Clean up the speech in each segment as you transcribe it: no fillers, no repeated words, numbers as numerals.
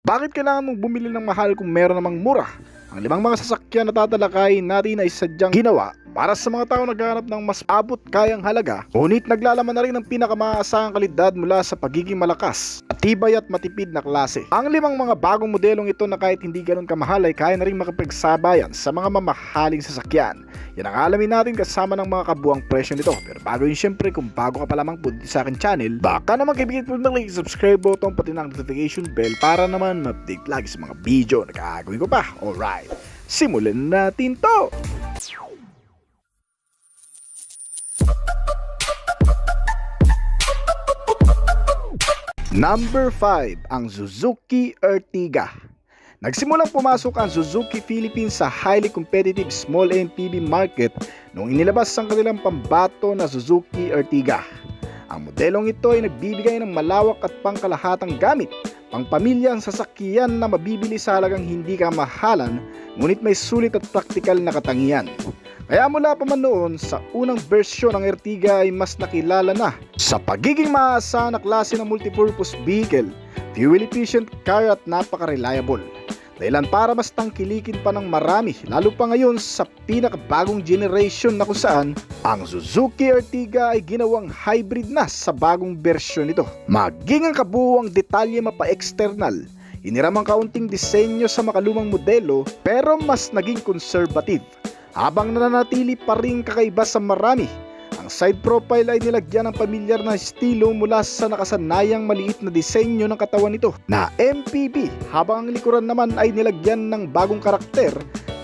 Bakit kailangan mong bumili ng mahal kung meron namang mura? Ang limang mga sasakyan na tatalakayin natin ay sadyang ginawa para sa mga tao naghahanap ng mas abot kayang halaga, ngunit naglalaman na rin ng pinakamaasahang kalidad mula sa pagiging malakas, matibay at matipid na klase. Ang limang mga bagong modelong ito na kahit hindi ganun kamahal ay kaya na rin makapagsabayan sa mga mamahaling sasakyan. Yan ang alamin natin kasama ng mga kabuang presyo nito. Pero bago yun, syempre, kung bago ka pa lamang po dito sa akin channel, baka naman kaibigan po mag-like, subscribe button, pati ng notification bell para naman ma-update lagi sa mga video na gagawin ko pa. Alright, simulan natin to! Number 5, ang Suzuki Ertiga. Nagsimulang pumasok ang Suzuki Philippines sa highly competitive small MPV market noong inilabas ang kanilang pambato na Suzuki Ertiga. Ang modelong ito ay nagbibigay ng malawak at pangkalahatang gamit, pangpamilyang sasakyan na mabibili sa halagang hindi kamahalan ngunit may sulit at praktikal na katangian. Kaya mula pa man noon sa unang bersyon ng Ertiga ay mas nakilala na sa pagiging maasahan na klase ng multipurpose vehicle, fuel efficient car at napaka-reliable. Dahilan para mas tangkilikin pa ng marami, lalo pa ngayon sa pinakabagong generation na kung saan ang Suzuki Ertiga ay ginawang hybrid na sa bagong bersyon nito. Maging ang kabuuang detalye mapa-external, iniramang kaunting disenyo sa makalumang modelo pero mas naging conservative, habang nananatili pa rin kakaiba sa marami. Ang side profile ay nilagyan ng pamilyar na estilo mula sa nakasanayang maliit na disenyo ng katawan nito na MPV, habang ang likuran naman ay nilagyan ng bagong karakter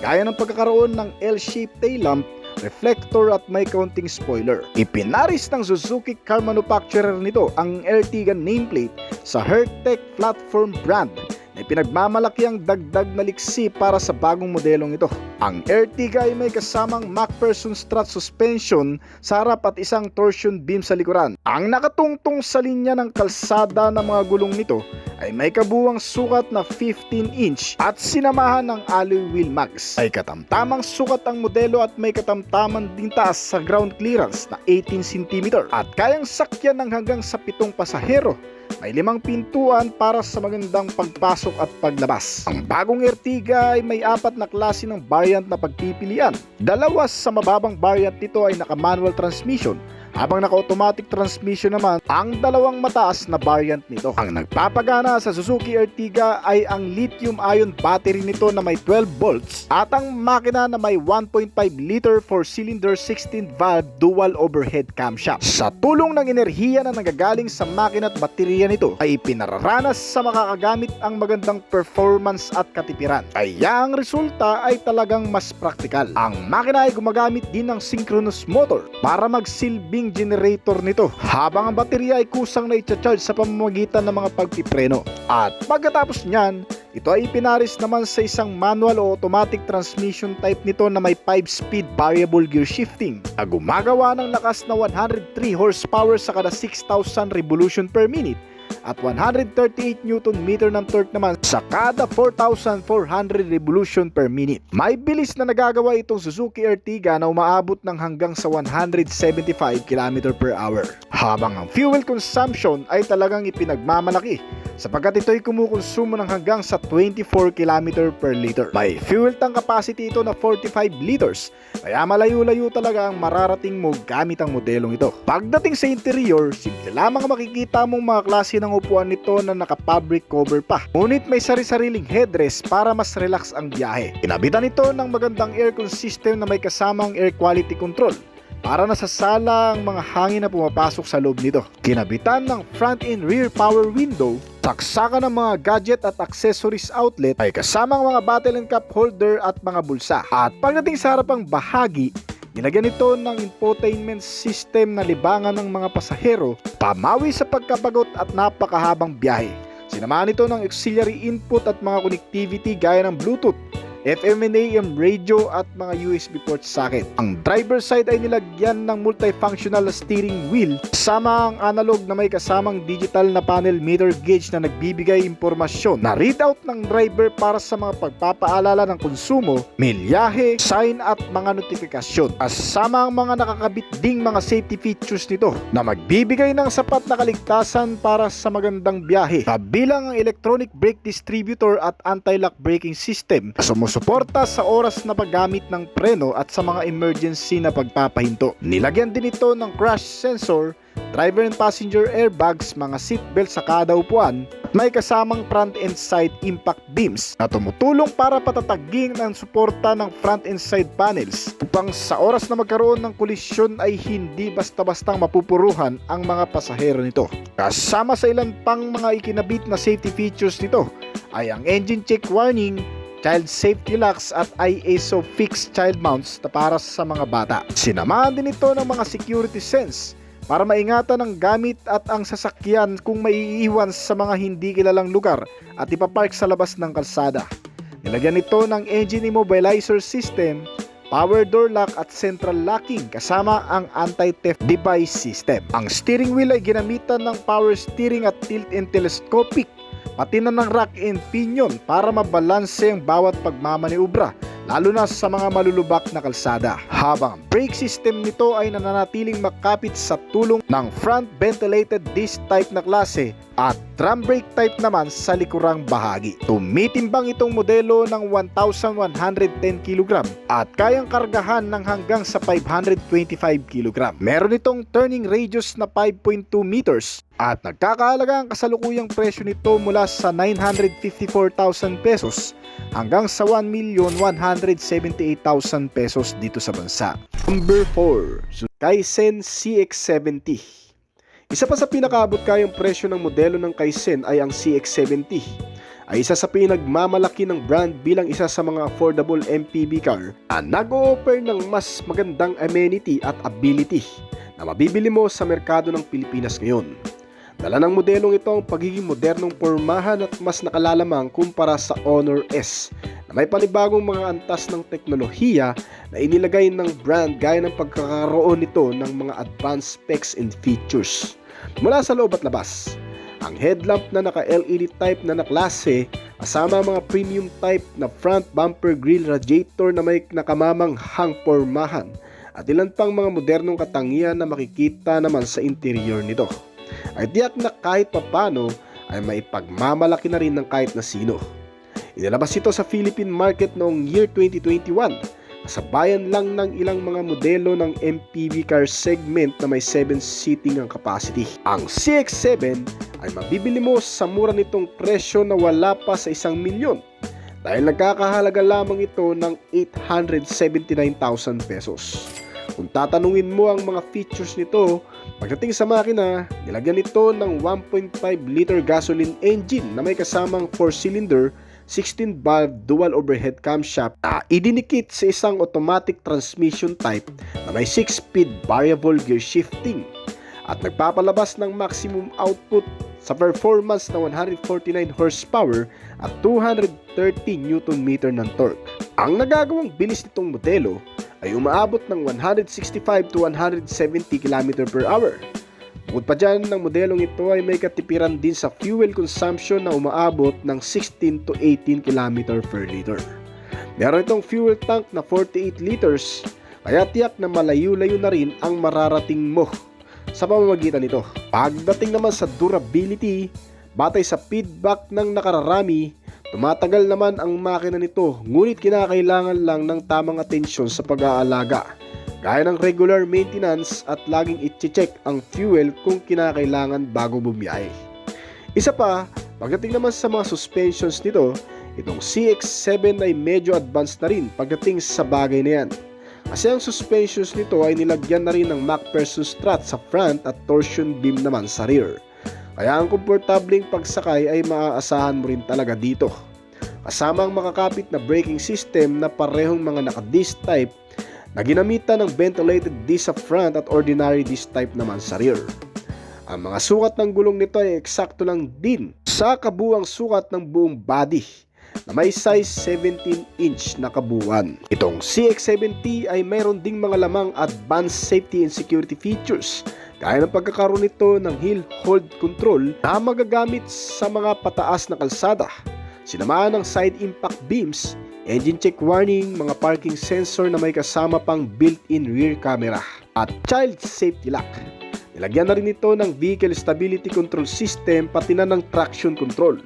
gaya ng pagkakaroon ng L-shaped tail lamp, reflector at may kaunting spoiler. Ipinaris ng Suzuki car manufacturer nito ang Ertiga nameplate sa Hertec platform brand na pinagmamalaki ang dagdag na liksi para sa bagong modelong ito. Ang Ertiga ay may kasamang MacPherson strut suspension sa harap at isang torsion beam sa likuran. Ang nakatungtong sa linya ng kalsada ng mga gulong nito ay may kabuwang sukat na 15-inch at sinamahan ng alloy wheel mags. Ay katamtamang sukat ang modelo at may katamtaman ding taas sa ground clearance na 18 cm at kayang sakyan ng hanggang sa 7 pasahero. May 5 pintuan para sa magandang pagpasok at paglabas. Ang bagong Ertiga ay may 4 na klase ng variant na pagpipilian. 2 sa mababang variant nito ay naka-manual transmission, habang naka-automatic transmission naman ang 2 mataas na variant nito. Ang nagpapagana sa Suzuki Ertiga ay ang lithium-ion battery nito na may 12 volts at ang makina na may 1.5 liter 4-cylinder 16-valve dual overhead camshaft. Sa tulong ng enerhiya na nanggagaling sa makina at baterya nito ay pinararanas sa makakagamit ang magandang performance at katipiran. Kaya ang resulta ay talagang mas praktikal. Ang makina ay gumagamit din ng synchronous motor para magsilbing generator nito, habang ang baterya ay kusang na i-charge sa pamamagitan ng mga pagpipreno. At pagkatapos niyan, ito ay pinaris naman sa isang manual o automatic transmission type nito na may 5-speed variable gear shifting na gumagawa ng lakas na 103 horsepower sa kada 6,000 revolution per minute at 138 Nm ng torque naman sa kada 4,400 revolution per minute. May bilis na nagagawa itong Suzuki Ertiga na umaabot ng hanggang sa 175 km/h. Habang ang fuel consumption ay talagang ipinagmamalaki sapagkat ito ay kumukonsumo ng hanggang sa 24 km per liter. May fuel tank capacity ito na 45 liters, kaya malayo-layo talaga ang mararating mo gamit ang modelong ito. Pagdating sa interior, simple lamang makikita mong mga klase ng upuan nito na naka-fabric cover pa. Ngunit may sari-sariling headrest para mas relax ang biyahe. Kinabitan ito ng magandang aircon system na may kasamang air quality control para nasasala ang mga hangin na pumapasok sa loob nito. Kinabitan ng front and rear power window, saksakan ng mga gadget at accessories outlet, ay kasamang mga bottle and cup holder at mga bulsa. At pagdating sa harapang bahagi, nilagyan ito ng infotainment system na libangan ng mga pasahero, pamawi sa pagkabagot at napakahabang biyahe. Sinamahan ito ng auxiliary input at mga connectivity gaya ng Bluetooth, FM and AM radio at mga USB port socket. Ang driver side ay nilagyan ng multifunctional steering wheel kasama ang analog na may kasamang digital na panel meter gauge na nagbibigay impormasyon na readout ng driver para sa mga pagpapaalala ng konsumo, milyahe, sign at mga notifikasyon. Kasama ang mga nakakabit ding mga safety features nito na magbibigay ng sapat na kaligtasan para sa magandang biyahe, kabilang ang electronic brake distributor at anti-lock braking system na sumusuporta sa oras na paggamit ng preno at sa mga emergency na pagpapahinto. Nilagyan din ito ng crash sensor, driver and passenger airbags, mga seatbelt sa kada upuan at may kasamang front and side impact beams na tumutulong para patatagin ang suporta ng front and side panels upang sa oras na magkaroon ng kolisyon ay hindi basta-bastang mapupuruhan ang mga pasahero nito. Kasama sa ilan pang mga ikinabit na safety features nito ay ang engine check warning, child safety locks at ISO fixed child mounts na para sa mga bata. Sinamahan din ito ng mga security sense para maingatan ang gamit at ang sasakyan kung maiiwan sa mga hindi kilalang lugar at ipapark sa labas ng kalsada. Nilagyan ito ng engine immobilizer system, power door lock at central locking kasama ang anti-theft device system. Ang steering wheel ay ginamitan ng power steering at tilt and telescopic, pati na ng rack and pinion para mabalanse ang bawat pagmamaniubra, lalo na sa mga malulubak na kalsada. Habang brake system nito ay nananatiling makapit sa tulong ng front ventilated disc type na klase at drum brake type naman sa likurang bahagi. Tumitimbang itong modelo ng 1,110 kg at kayang kargahan ng hanggang sa 525 kg. Meron itong turning radius na 5.2 meters at nagkakahalaga ang kasalukuyang presyo nito mula sa 954,000 pesos hanggang sa 1,178,000 pesos dito sa bansa. Number 4, Kaizen CX-70. Isa pa sa pinakaabot kayang presyo ng modelo ng Kaizen ay ang CX-70. Ay isa sa pinagmamalaki ng brand bilang isa sa mga affordable MPV car na nag-o-offer ng mas magandang amenity at ability na mabibili mo sa merkado ng Pilipinas ngayon. Dala ng modelong ito ang pagiging modernong pormahan at mas nakalalamang kumpara sa Honor S na may panibagong mga antas ng teknolohiya na inilagay ng brand gaya ng pagkakaroon nito ng mga advanced specs and features. Mula sa loob at labas, ang headlamp na naka-LED type na naklase kasama mga premium type na front bumper grill radiator na may nakamamanghang pormahan at ilan pang mga modernong katangian na makikita naman sa interior nito ay tiyak na kahit papano ay maipagmamalaki na rin ng kahit na sino. Inilabas ito sa Philippine market noong year 2021 kasabayan lang ng ilang mga modelo ng MPV car segment na may 7 seating ang capacity. Ang CX-7 ay mabibili mo sa mura nitong presyo na wala pa sa 1 milyon dahil nagkakahalaga lamang ito ng 879,000 pesos. Kung tatanungin mo ang mga features nito, pagdating sa makina, nilagyan ito ng 1.5 liter gasoline engine na may kasamang 4-cylinder, 16-valve dual overhead camshaft na idinikit sa isang automatic transmission type na may 6-speed variable gear shifting at nagpapalabas ng maximum output sa performance na 149 horsepower at 230 Nm ng torque. Ang nagagawang bilis nitong modelo ay umaabot ng 165 to 170 km per hour. Bukod pa dyan, ng modelong ito ay may katipiran din sa fuel consumption na umaabot ng 16 to 18 km per liter. Meron itong fuel tank na 48 liters, kaya tiyak na malayo-layo na rin ang mararating mo sa pamamagitan nito. Pagdating naman sa durability, batay sa feedback ng nakararami, tumatagal naman ang makina nito, ngunit kinakailangan lang ng tamang atensyon sa pag-aalaga, gaya ng regular maintenance at laging i-check ang fuel kung kinakailangan bago bumiyahe. Isa pa, pagdating naman sa mga suspensions nito, itong CX-7 ay medyo advanced na rin pagdating sa bagay na yan. Kasi ang suspensions nito ay nilagyan na rin ng MacPherson strut sa front at torsion beam naman sa rear. Kaya ang komportableng pagsakay ay maaasahan mo rin talaga dito. Kasama ang makakapit na braking system na parehong mga naka-disc type na ginamitan ng ventilated disc sa front at ordinary disc type naman sa rear. Ang mga sukat ng gulong nito ay eksakto lang din sa kabuuang sukat ng buong body na may size 17-inch na kabuuan. Itong CX-70 ay mayroon ding mga lamang advanced safety and security features gaya ng pagkakaroon nito ng hill hold control na magagamit sa mga pataas na kalsada, sinamahan ng side impact beams, engine check warning, mga parking sensor na may kasama pang built-in rear camera, at child safety lock. Nilagyan na rin ito ng vehicle stability control system pati na ng traction control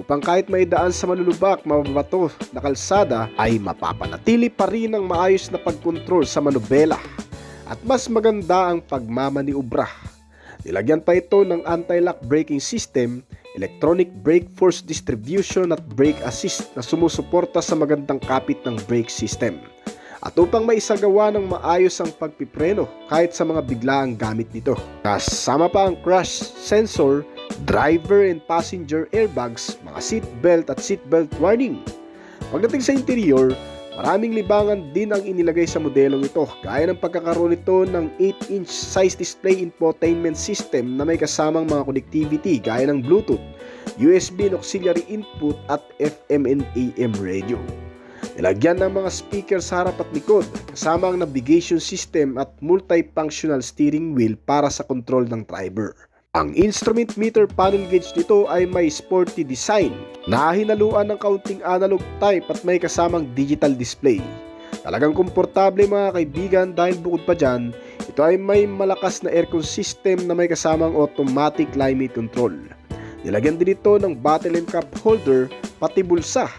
upang kahit maidaan sa malulubak, mababato na kalsada ay mapapanatili pa rin ang maayos na pagkontrol sa manubela at mas maganda ang pagmamaniobra. Nilagyan pa ito ng anti-lock braking system, electronic brake force distribution at brake assist na sumusuporta sa magandang kapit ng brake system. At upang maisagawa ng maayos ang pagpipreno kahit sa mga biglaang gamit nito. Kasama pa ang crash sensor, driver and passenger airbags, mga seat belt at seat belt warning. Pagdating sa interior, maraming libangan din ang inilagay sa modelong ito gaya ng pagkakaroon nito ng 8-inch size display infotainment system na may kasamang mga connectivity gaya ng Bluetooth, USB and auxiliary input at FM and AM radio. Nilagyan ng mga speaker sa harap at likod kasama ang navigation system at multifunctional steering wheel para sa control ng driver. Ang instrument meter panel gauge nito ay may sporty design na hinaluan ng kaunting analog type at may kasamang digital display. Talagang komportable mga kaibigan dahil bukod pa dyan, ito ay may malakas na aircon system na may kasamang automatic climate control. Nilagyan din ito ng bottle and cup holder pati bulsa.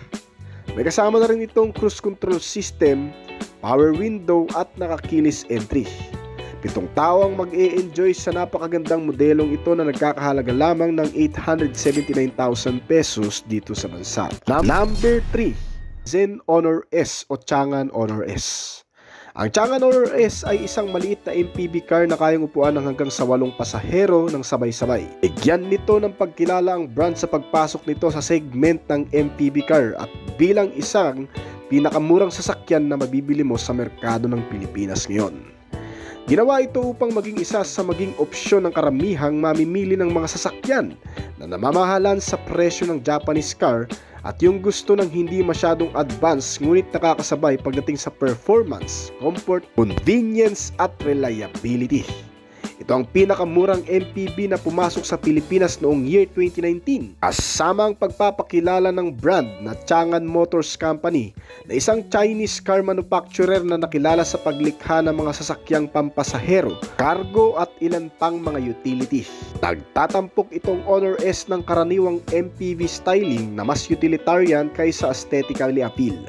May kasama na rin itong cruise control system, power window at nakakilis entry. 7 tao ang mag-e-enjoy sa napakagandang modelong ito na nagkakahalaga lamang ng 879,000 pesos dito sa bansa. Number 3, Zen Honor S o Changan Honor S. Ang Changan Honor S ay isang maliit na MPV car na kayang upuan ng hanggang sa 8 pasahero ng sabay-sabay. Bigyan nito ng pagkilala ang brand sa pagpasok nito sa segment ng MPV car at bilang isang pinakamurang sasakyan na mabibili mo sa merkado ng Pilipinas ngayon. Ginawa ito upang maging isa sa maging opsyon ng karamihang mamimili ng mga sasakyan na namamahalan sa presyo ng Japanese car at yung gusto ng hindi masyadong advanced ngunit nakakasabay pagdating sa performance, comfort, convenience at reliability. Ito ang pinakamurang MPV na pumasok sa Pilipinas noong year 2019 kasama ang pagpapakilala ng brand na Changan Motors Company na isang Chinese car manufacturer na nakilala sa paglikha ng mga sasakyang pampasahero, cargo at ilan pang mga utility. Nagtatampok itong Honor S ng karaniwang MPV styling na mas utilitarian kaysa aesthetically appeal.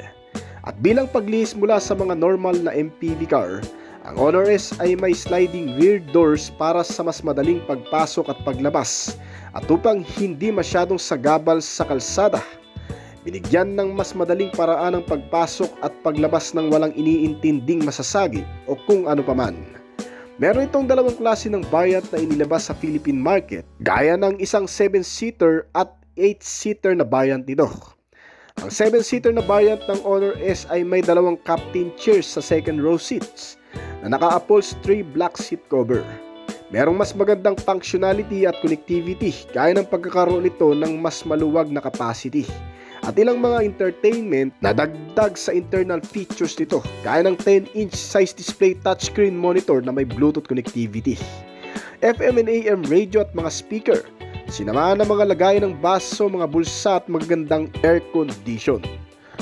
At bilang paglihis mula sa mga normal na MPV car, ang Honor S ay may sliding rear doors para sa mas madaling pagpasok at paglabas at upang hindi masyadong sagabal sa kalsada. Binigyan ng mas madaling paraan ang pagpasok at paglabas ng walang iniintinding masasagi o kung ano paman. Meron itong dalawang klase ng variant na inilabas sa Philippine market, gaya ng isang 7-seater at 8-seater na variant nito. Ang 7-seater na variant ng Honor S ay may dalawang captain chairs sa second row seats na naka-upholstery black seat cover. Merong mas magandang functionality at connectivity gaya ng pagkakaroon nito ng mas maluwag na capacity at ilang mga entertainment na dagdag sa internal features nito gaya ng 10-inch size display touchscreen monitor na may Bluetooth connectivity, FM and AM radio at mga speaker, sinamahan ng mga lagayan ng baso, mga bulsa at magagandang air condition.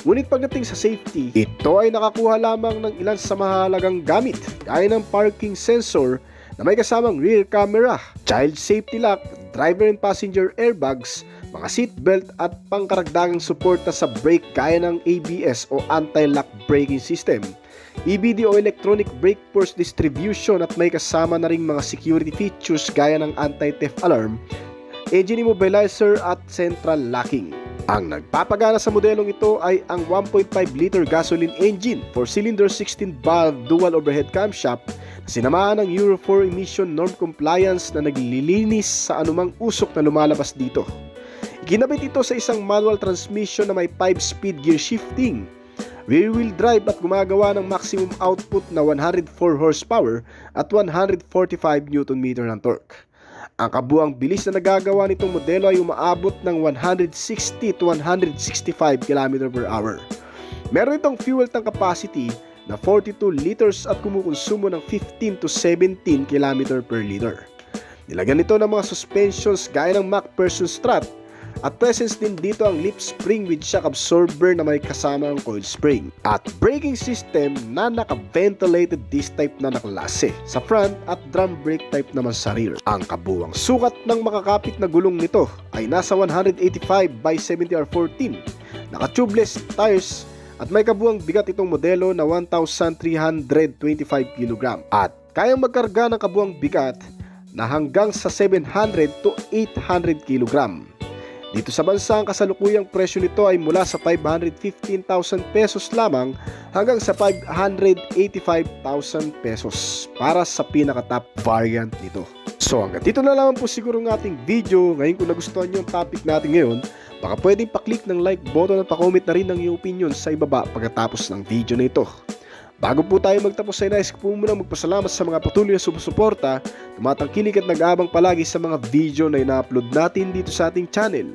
Ngunit pagdating sa safety, ito ay nakakuha lamang ng ilan sa mahalagang gamit gaya ng parking sensor na may kasamang rear camera, child safety lock, driver and passenger airbags, mga seatbelt at pangkaragdagang suporta sa brake gaya ng ABS o anti-lock braking system, EBD o electronic brake force distribution at may kasama na ring mga security features gaya ng anti-theft alarm, engine immobilizer at central locking. Ang nagpapagana sa modelong ito ay ang 1.5 liter gasoline engine, 4-cylinder 16-valve dual overhead camshaft na sinamahan ng Euro 4 emission norm compliance na naglilinis sa anumang usok na lumalabas dito. Ginamit ito sa isang manual transmission na may 5-speed gear shifting, rear-wheel drive at gumagawa ng maximum output na 104 horsepower at 145 Nm ng torque. Ang kabuang bilis na nagagawa nitong modelo ay umaabot ng 160 to 165 km per hour. Meron itong fuel tank capacity na 42 liters at kumukonsumo ng 15 to 17 km per liter. Nilagyan nito ng mga suspensions gaya ng MacPherson strut at presence din dito ang lip spring with shock absorber na may kasamang coil spring at braking system na naka-ventilated disc type na naklase sa front at drum brake type naman sa rear. Ang kabuwang sukat ng makakapit na gulong nito ay nasa 185 by 70R14, naka-tubeless tires at may kabuwang bigat itong modelo na 1,325 kg at kayang magkarga ng kabuwang bigat na hanggang sa 700 to 800 kg. Dito sa bansa, ang kasalukuyang presyo nito ay mula sa 515,000 pesos lamang hanggang sa 585,000 pesos para sa pinaka-top variant nito. So hanggang dito na lang po siguro ng ating video. Ngayon kung nagustuhan nyo yung topic natin ngayon, baka pwedeng pa-click ng like button at pa-comment na rin ng iyong opinion sa ibaba pagkatapos ng video na ito. Bago po tayo magtapos ay nais ko po muna magpasalamat sa mga patuloy na sumusuporta, tumatangkilik at nag-aabang palagi sa mga video na ina-upload natin dito sa ating channel.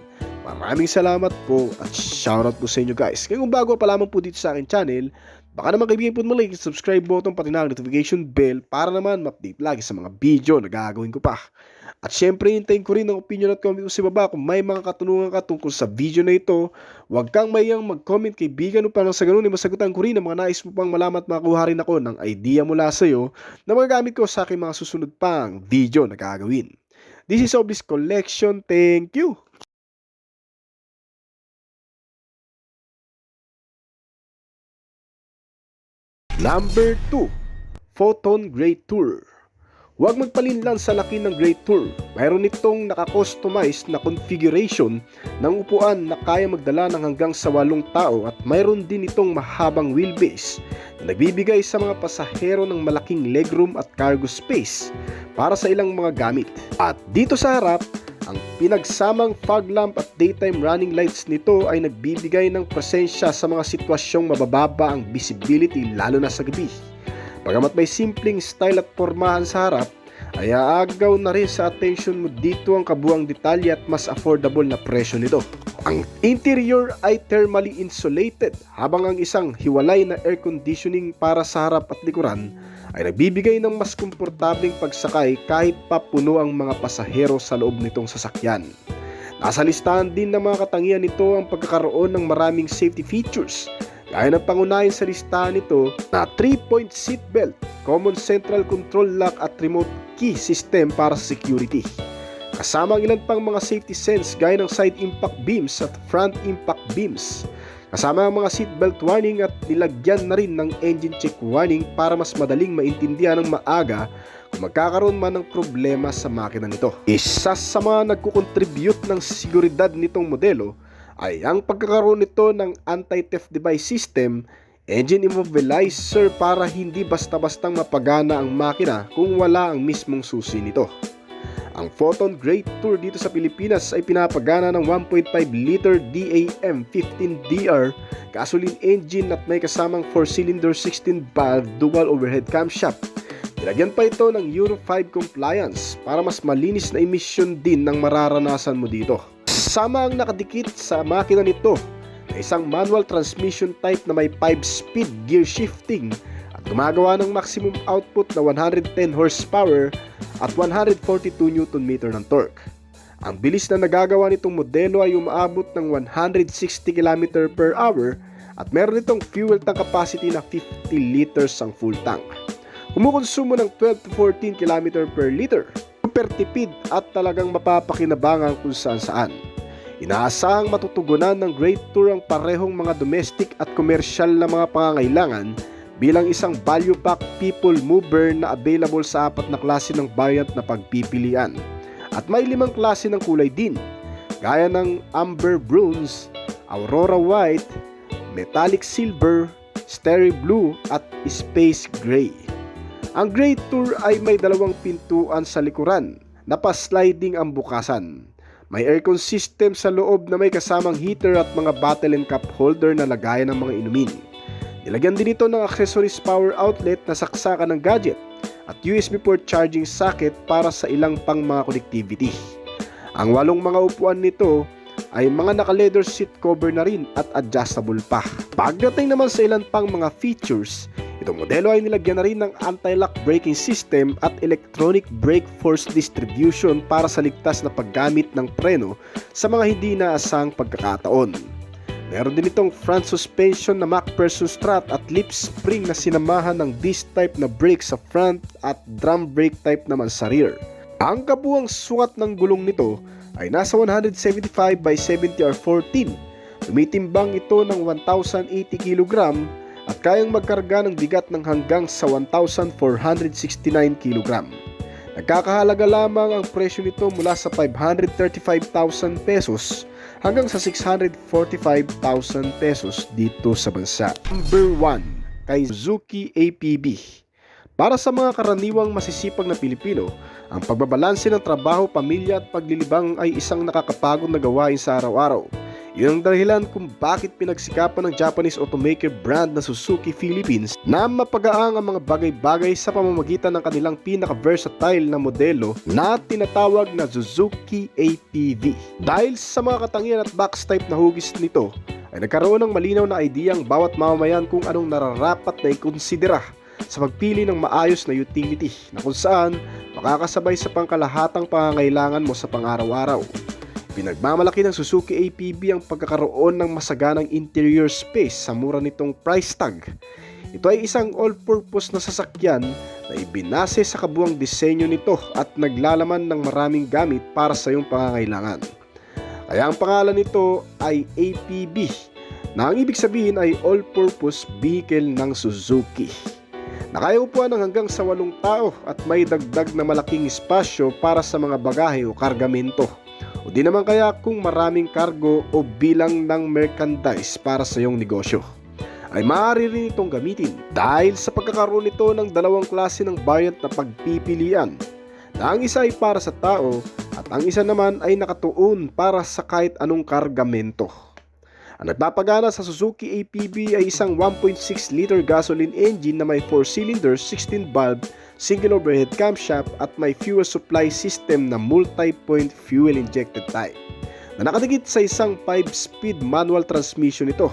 Maraming salamat po at shoutout po sa inyo guys. Kaya kung bago pa lamang po dito sa aking channel, baka naman kaibigan po mag-like at subscribe button pati na ang notification bell para naman ma-update lagi sa mga video na gagawin ko pa. At syempre, hintayin ko rin ang opinion at comment ko sa baba kung may mga katanungan ka tungkol sa video na ito. Huwag kang mayang mag-comment kaibigan upang sa ganun ay masagutan ko rin ang mga nais mo pang malaman at makuha rin ako ng idea mula sa iyo na magagamit ko sa aking mga susunod pang video na gagawin. This is Oblis Collection. Thank you! Number 2, Photon Great Tour. Huwag magpalinlang sa laki ng Great Tour. Mayroon itong naka-customize na configuration ng upuan na kaya magdala ng hanggang sa 8 tao at mayroon din itong mahabang wheelbase na nagbibigay sa mga pasahero ng malaking legroom at cargo space para sa ilang mga gamit. At dito sa harap, ang pinagsamang fog lamp at daytime running lights nito ay nagbibigay ng presensya sa mga sitwasyong mabababa ang visibility lalo na sa gabi. Bagamat may simpleng style at pormahan sa harap, ay aagaw na rin sa attention mo dito ang kabuang detalye at mas affordable na presyo nito. Ang interior ay thermally insulated habang ang isang hiwalay na air conditioning para sa harap at likuran ay nagbibigay ng mas komportableng pagsakay kahit pa puno ang mga pasahero sa loob nitong sasakyan. Nasa listahan din ng mga katangian nito ang pagkakaroon ng maraming safety features gaya ng pangunahin sa listahan nito na 3-point seatbelt, common central control lock at remote key system para sa security. Kasama ang ilan pang mga safety sense gaya ng side impact beams at front impact beams. Kasama ang mga seatbelt warning at nilagyan na rin ng engine check warning para mas madaling maintindihan ng maaga kung magkakaroon man ng problema sa makina nito. Isa sa mga nagkukontribute ng seguridad nitong modelo ay ang pagkakaroon nito ng anti-theft device system, engine immobilizer para hindi basta-bastang mapagana ang makina kung wala ang mismong susi nito. Ang Photon Great Tour dito sa Pilipinas ay pinapagana ng 1.5 liter DAM 15DR gasoline engine at may kasamang 4-cylinder 16-valve dual overhead camshaft. Nilagyan pa ito ng Euro 5 compliance para mas malinis na emission din ng mararanasan mo dito. Sama ang nakadikit sa makina nito na isang manual transmission type na may 5-speed gear shifting at gumagawa ng maximum output na 110 horsepower at 142 Nm ng torque. Ang bilis na nagagawa nitong modelo ay umaabot ng 160 km per hour at meron itong fuel tank capacity na 50 liters ang full tank. Kumukonsumo ng 12 to 14 km per liter. Super tipid at talagang mapapakinabangan kung saan-saan. Inaasahang matutugunan ng Great Tour ang parehong mga domestic at komersyal na mga pangangailangan bilang isang value pack people mover na available sa 4 na klase ng variant na pagpipilian. At may 5 klase ng kulay din, gaya ng Amber Bronze, Aurora White, Metallic Silver, Starry Blue at Space Gray. Ang Great Tour ay may 2 pintuan sa likuran na pa-sliding ang bukasan. May aircon system sa loob na may kasamang heater at mga bottle and cup holder na lagayan ng mga inumin. Nilagyan din ito ng accessories power outlet na saksakan ng gadget at USB port charging socket para sa ilang pang mga connectivity. Ang 8 mga upuan nito ay mga naka-leather seat cover na rin at adjustable pa. Pagdating naman sa ilan pang mga features, itong modelo ay nilagyan na rin ng anti-lock braking system at electronic brake force distribution para sa ligtas na paggamit ng preno sa mga hindi inaasang pagkakataon. Meron din itong front suspension na MacPherson strut at lip spring na sinamahan ng disc type na brake sa front at drum brake type naman sa rear. Ang kabuuang sukat ng gulong nito ay nasa 175 by 70 R14. Tumitimbang ito ng 1,080 kg at kayang magkarga ng bigat ng hanggang sa 1,469 kg. Nagkakahalaga lamang ang presyo nito mula sa 535,000 pesos hanggang sa 645,000 pesos dito sa bansa. Number 1, kay Suzuki APB. Para sa mga karaniwang masisipag na Pilipino, ang pagbabalanse ng trabaho, pamilya at paglilibang ay isang nakakapagod na gawain sa araw-araw. Yun ang dahilan kung bakit pinagsikapan ng Japanese automaker brand na Suzuki Philippines na mapagaang ang mga bagay-bagay sa pamamagitan ng kanilang pinaka-versatile na modelo na tinatawag na Suzuki APV. Dahil sa mga katangian at box type na hugis nito, ay nagkaroon ng malinaw na ideyang bawat mamamayan kung anong nararapat na ikonsidera sa pagpili ng maayos na utility na kung saan makakasabay sa pangkalahatang pangangailangan mo sa pang-araw-araw. Pinagmamalaki ng Suzuki APB ang pagkakaroon ng masaganang interior space sa mura nitong price tag. Ito ay isang all-purpose na sasakyan na ibinase sa kabuuang disenyo nito at naglalaman ng maraming gamit para sa iyong pangangailangan. Kaya ang pangalan nito ay APB, na ang ibig sabihin ay all-purpose vehicle ng Suzuki. Nakayaupuan ng hanggang sa 8 tao at may dagdag na malaking espasyo para sa mga bagahe o kargamento. O di naman kaya kung maraming kargo o bilang ng merchandise para sa iyong negosyo, ay maaari rin itong gamitin dahil sa pagkakaroon nito ng dalawang klase ng variant na pagpipilian, na ang isa ay para sa tao at ang isa naman ay nakatuon para sa kahit anong kargamento. Ang nagpapagana sa Suzuki APB ay isang 1.6 liter gasoline engine na may 4 cylinders, 16 valve, single overhead camshaft at may fuel supply system na multi-point fuel injected type na nakadikit sa isang 5-speed manual transmission ito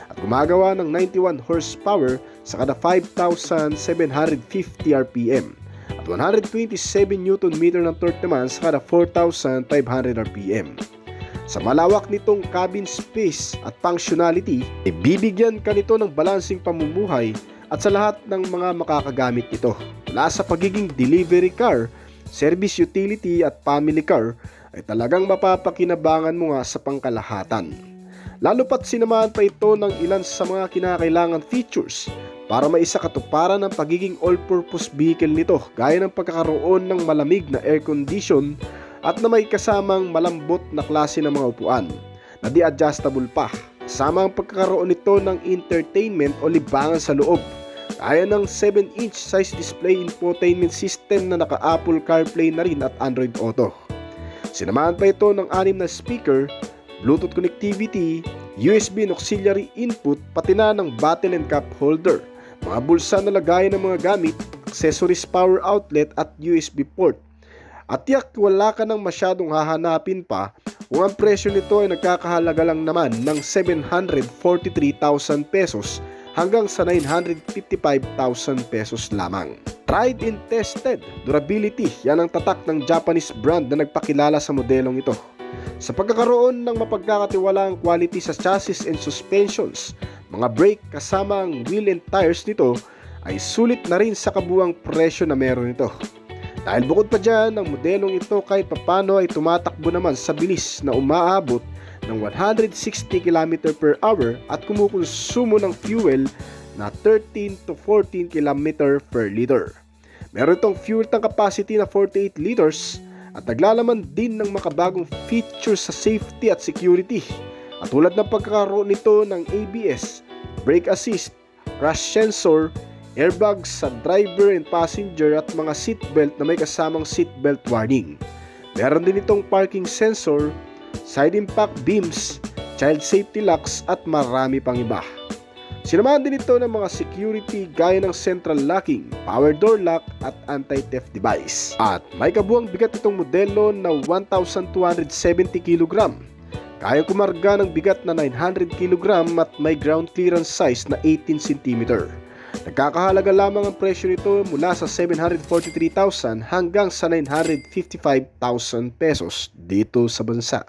at gumagawa ng 91 horsepower sa kada 5,750 RPM at 127 Nm ng torque naman sa kada 4,500 RPM. Sa malawak nitong cabin space at functionality, ibibigyan ka nito ng balansing pamumuhay at sa lahat ng mga makakagamit nito. Mula sa pagiging delivery car, service utility at family car ay talagang mapapakinabangan mo nga sa pangkalahatan. Lalo pat sinamahan pa ito ng ilan sa mga kinakailangan features para maisakatuparan ng pagiging all-purpose vehicle nito, gaya ng pagkakaroon ng malamig na air condition at na may kasamang malambot na klase ng mga upuan na di-adjustable pa, kasama ang pagkakaroon nito ng entertainment o libangan sa loob, kaya ng 7-inch size display infotainment system na naka-Apple CarPlay na rin at Android Auto. Sinamahan pa ito ng 6 na speaker, Bluetooth connectivity, USB and auxiliary input, pati na ng bottle and cup holder, mga bulsa na lagayan ng mga gamit, accessories, power outlet at USB port. At tiyak wala ka nang masyadong hahanapin pa kung ang presyo nito ay nagkakahalaga lang naman ng 743,000 pesos hanggang sa 955,000 pesos lamang. Tried and tested, durability, yan ang tatak ng Japanese brand na nagpakilala sa modelong ito. Sa pagkakaroon ng mapagkakatiwalaang quality sa chassis and suspensions, mga brake kasama ang wheel and tires nito ay sulit na rin sa kabuuang presyo na meron ito. Dahil bukod pa dyan, ang modelong ito kahit papano ay tumatakbo naman sa bilis na umaabot ng 160 km per hour at kumukonsumo ng fuel na 13 to 14 km per liter. Meron itong fuel tank capacity na 48 liters at naglalaman din ng makabagong features sa safety at security, at tulad ng pagkakaroon nito ng ABS, brake assist, crash sensor, airbags sa driver and passenger at mga seatbelt na may kasamang seatbelt warning. Meron din itong parking sensor, side impact beams, child safety locks at marami pang iba. Sinamahan din ito ng mga security gaya ng central locking, power door lock at anti-theft device. At may kabuang bigat itong modelo na 1,270 kg. Kaya kumarga ng bigat na 900 kg at may ground clearance size na 18 cm. Nagkakahalaga lamang ang presyo nito mula sa 743,000 hanggang sa 955,000 pesos dito sa bansa.